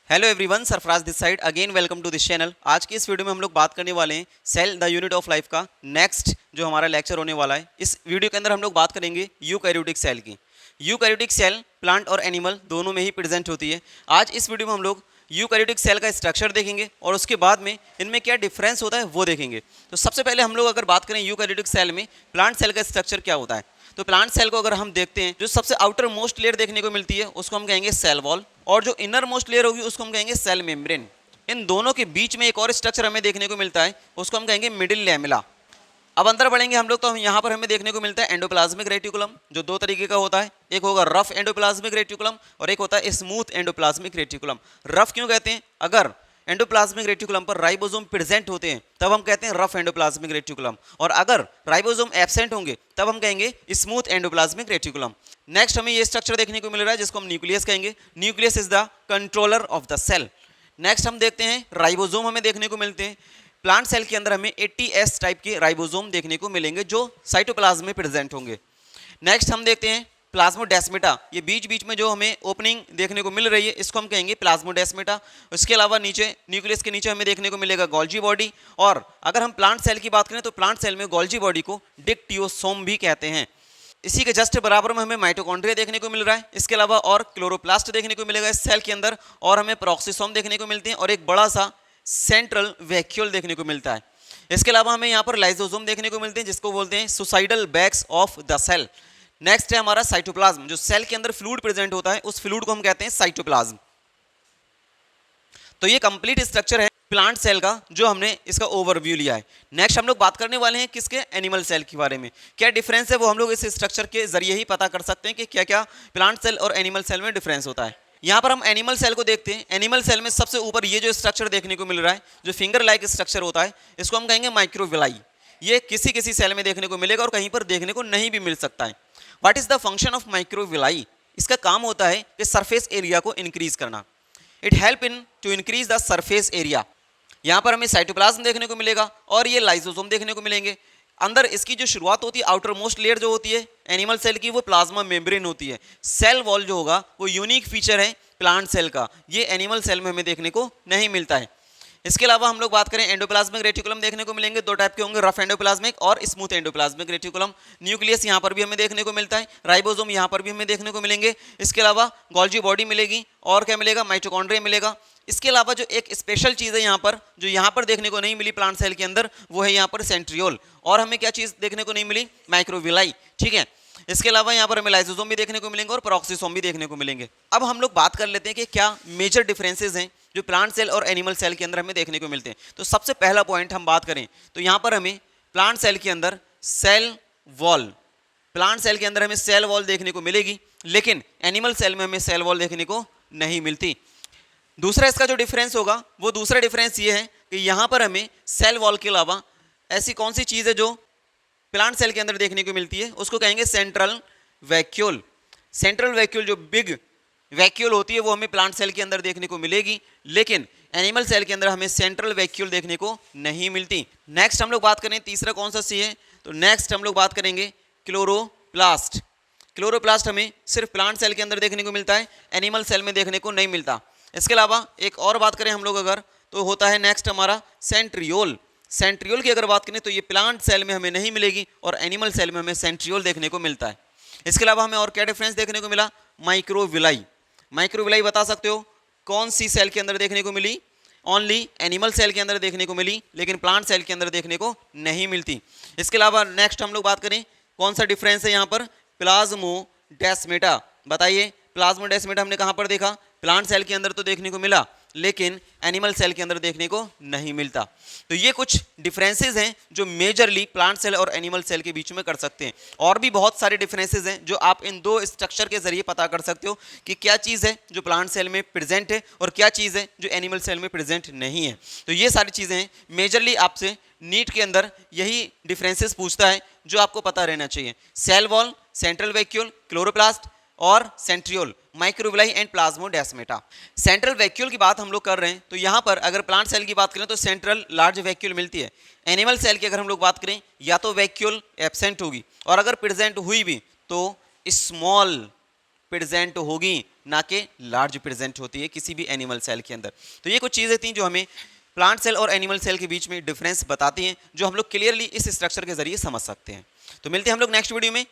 Hello everyone, Sarfaraz this side again welcome to this channel. आज की इस वीडियो में हम लोग बात करने वाले हैं cell the unit of life का नेक्स्ट जो हमारा लेक्चर होने वाला है। इस वीडियो के अंदर हम लोग बात करेंगे यूकैरियोटिक सेल की। यूकैरियोटिक सेल प्लांट और एनिमल दोनों में ही प्रेजेंट होती है। आज इस वीडियो में हम लोग यूकैरियोटिक सेल का स्ट्रक्चर देखेंगे और उसके बाद में इनमें क्या डिफरेंस होता है वो देखेंगे। तो सबसे पहले हम लोग अगर बात करें यूकैरियोटिक सेल में प्लांट सेल का स्ट्रक्चर क्या होता है, तो प्लांट सेल को अगर हम देखते हैं, जो सबसे आउटर मोस्ट लेयर देखने को मिलती है उसको हम कहेंगे सेल वॉल, और जो इनर मोस्ट लेयर होगी उसको हम कहेंगे सेल मेम्ब्रेन। इन दोनों के बीच में एक और स्ट्रक्चर हमें देखने को मिलता है, उसको हम कहेंगे मिडिल लैमेला। अब अंदर बढ़ेंगे हम लोग तो हम यहाँ पर हमें देखने को मिलता है एंडोप्लाज्मिक रेटिकुलम, जो दो तरीके का होता है। एक होगा रफ एंडोप्लाज्मिक रेटिकुलम और एक होता है स्मूथ एंडोप्लाज्मिक रेटिकुलम। रफ क्यों कहते हैं? अगर एंडोप्लाज्मिक रेटिकुलम पर राइबोसोम प्रेजेंट होते हैं तब हम कहते हैं रफ एंडोप्लाज्मिक रेटिकुलम, और अगर राइबोसोम एब्सेंट होंगे तब हम कहेंगे स्मूथ एंडोप्लाज्मिक रेटिकुलम। नेक्स्ट हमें ये स्ट्रक्चर देखने को मिल रहा है जिसको हम न्यूक्लियस कहेंगे। Nucleus is the controller of the cell. Next हम देखते हैं राइबोसोम हमें देखने को मिलते हैं। प्लांट सेल के अंदर हमें 80S टाइप के राइबोसोम देखने को मिलेंगे जो साइटोप्लाज्म में प्रेजेंट होंगे। नेक्स्ट हम देखते हैं प्लाज्मोडेस्मेटा। ये बीच बीच में जो हमें ओपनिंग देखने को मिल रही है इसको हम कहेंगे प्लाज्मोडेस्मेटा। उसके अलावा नीचे न्यूक्लियस के नीचे हमें देखने को मिलेगा गोल्जी बॉडी, और अगर हम प्लांट सेल की बात करें तो प्लांट सेल में गोल्जी बॉडी को डिक्टियोसोम भी कहते हैं। इसी के जस्ट बराबर में हमें माइटोकॉन्ड्रिया देखने को मिल रहा है। इसके अलावा और क्लोरोप्लास्ट देखने को मिलेगा इस सेल के अंदर, और हमें प्रोक्सिसोम देखने को मिलते हैं, और एक बड़ा सा सेंट्रल वैक्यूल देखने को मिलता है। इसके अलावा हमें यहाँ पर लाइसोसोम देखने को मिलते हैं जिसको बोलते हैं suicidal bags of the cell. Next है हमारा साइटोप्लाज्म। जो सेल के अंदर फ्लूइड प्रेजेंट होता है उस फ्लूइड को हम कहते हैं साइटोप्लाज्म। तो ये कंप्लीट स्ट्रक्चर है प्लांट सेल का जो हमने इसका ओवरव्यू लिया है। नेक्स्ट हम लोग बात करने वाले हैं किसके? एनिमल सेल के बारे में। क्या डिफरेंस है वो हम लोग इस स्ट्रक्चर के जरिए ही पता कर सकते हैं कि क्या क्या प्लांट सेल और एनिमल सेल में डिफरेंस होता है। यहाँ पर हम एनिमल सेल को देखते हैं। एनिमल सेल में सबसे ऊपर ये जो स्ट्रक्चर देखने को मिल रहा है, जो फिंगर लाइक स्ट्रक्चर होता है, इसको हम कहेंगे माइक्रोविलाई। ये किसी किसी सेल में देखने को मिलेगा और कहीं पर देखने को नहीं भी मिल सकता है। What is the function of microvilli? इसका काम होता है कि सरफेस एरिया को इंक्रीज करना। It help in to increase the surface area. यहाँ पर हमें साइटोप्लाज्म देखने को मिलेगा और ये लाइसोसोम देखने को मिलेंगे। अंदर इसकी जो शुरुआत होती है, आउटर मोस्ट लेयर जो होती है एनिमल सेल की, वो प्लाज्मा मेम्ब्रेन होती है। सेल वॉल जो होगा वो यूनिक फीचर है प्लांट सेल का, ये एनिमल सेल में हमें देखने को नहीं मिलता है। इसके अलावा हम लोग बात करें एंडोप्लाज्मिक रेटिकुलम देखने को मिलेंगे। दो टाइप के होंगे, रफ एंडोप्लाज्मिक और स्मूथ एंडोप्लाज्मिक रेटिकुलम। न्यूक्लियस यहाँ पर भी हमें देखने को मिलता है, राइबोसोम यहाँ पर भी हमें देखने को मिलेंगे। इसके अलावा गोल्जी बॉडी मिलेगी, और क्या मिलेगा? माइटोकॉन्ड्रिया मिलेगा। इसके अलावा जो एक स्पेशल चीज़ है यहाँ पर, जो यहाँ पर देखने को नहीं मिली प्लांट सेल के अंदर, वो है यहाँ पर सेंट्रियोल। और हमें क्या चीज़ देखने को नहीं मिली? माइक्रोविलाई। ठीक है। इसके अलावा यहाँ पर हमें लाइसोसोम भी देखने को मिलेंगे और प्रोक्सिसोम भी देखने को मिलेंगे। अब हम लोग बात कर लेते हैं कि क्या मेजर डिफरेंसेस हैं जो प्लांट सेल और एनिमल सेल के अंदर हमें देखने को मिलते हैं। तो सबसे पहला पॉइंट हम बात करें तो यहाँ पर हमें प्लांट सेल के अंदर सेल वॉल, प्लांट सेल के अंदर हमें सेल वॉल देखने को मिलेगी, लेकिन एनिमल सेल में हमें सेल वॉल देखने को नहीं मिलती। दूसरा इसका जो डिफरेंस होगा वो दूसरा डिफरेंस ये है कि यहाँ पर हमें सेल वॉल के अलावा ऐसी कौन सी चीज़ है जो प्लांट सेल के अंदर देखने को मिलती है, उसको कहेंगे सेंट्रल वैक्यूल। सेंट्रल वैक्यूल, जो बिग वैक्यूल होती है, वो हमें प्लांट सेल के अंदर देखने को मिलेगी, लेकिन एनिमल सेल के अंदर हमें सेंट्रल वैक्यूल देखने को नहीं मिलती। नेक्स्ट हम लोग बात करें तीसरा कौन सा सी है, तो नेक्स्ट हम लोग बात करेंगे क्लोरोप्लास्ट। क्लोरोप्लास्ट हमें सिर्फ प्लांट सेल के अंदर देखने को मिलता है, एनिमल सेल में देखने को नहीं मिलता। इसके अलावा एक और बात करें हम लोग अगर, तो होता है नेक्स्ट हमारा सेंट्रियोल। सेंट्रियोल की अगर बात करें तो ये प्लांट सेल में हमें नहीं मिलेगी और एनिमल सेल में हमें सेंट्रियोल देखने को मिलता है। इसके अलावा हमें और क्या डिफरेंस देखने को मिला? माइक्रोविलाई। माइक्रोविलाई बता सकते हो कौन सी सेल के अंदर देखने को मिली? ओनली एनिमल सेल के अंदर देखने को मिली, लेकिन प्लांट सेल के अंदर देखने को नहीं मिलती। इसके अलावा नेक्स्ट हम लोग बात करें कौन सा डिफरेंस है यहाँ पर? प्लाज्मोडेस्मेटा। बताइए, प्लाज्मोडेस्मेटा हमने कहाँ पर देखा? प्लांट सेल के अंदर तो देखने को मिला, लेकिन एनिमल सेल के अंदर देखने को नहीं मिलता। तो ये कुछ डिफरेंसेस हैं जो मेजरली प्लांट सेल और एनिमल सेल के बीच में कर सकते हैं। और भी बहुत सारे डिफरेंसेस हैं जो आप इन दो स्ट्रक्चर के जरिए पता कर सकते हो कि क्या चीज़ है जो प्लांट सेल में प्रेजेंट है और क्या चीज़ है जो एनिमल सेल में प्रेजेंट नहीं है। तो ये सारी चीज़ें हैं, मेजरली आपसे नीट के अंदर यही डिफरेंसेस पूछता है जो आपको पता रहना चाहिए। Cell wall, central vacuole, chloroplast और centriole, microvilli and plasmodesmata. Central vacuole की बात हम लोग कर रहे हैं, तो यहाँ पर अगर प्लांट सेल की बात करें तो सेंट्रल लार्ज वैक्यूल मिलती है। एनिमल सेल की अगर हम लोग बात करें, या तो वैक्यूल एब्सेंट होगी, और अगर प्रेजेंट हुई भी तो स्मॉल प्रेजेंट होगी, ना कि लार्ज प्रेजेंट होती है किसी भी एनिमल सेल के अंदर। तो ये कुछ चीज़ें थी जो हमें प्लांट सेल और एनिमल सेल के बीच में डिफरेंस बताती हैं, जो हम लोग क्लियरली इस स्ट्रक्चर के जरिए समझ सकते हैं। तो मिलते हैं हम लोग नेक्स्ट वीडियो में।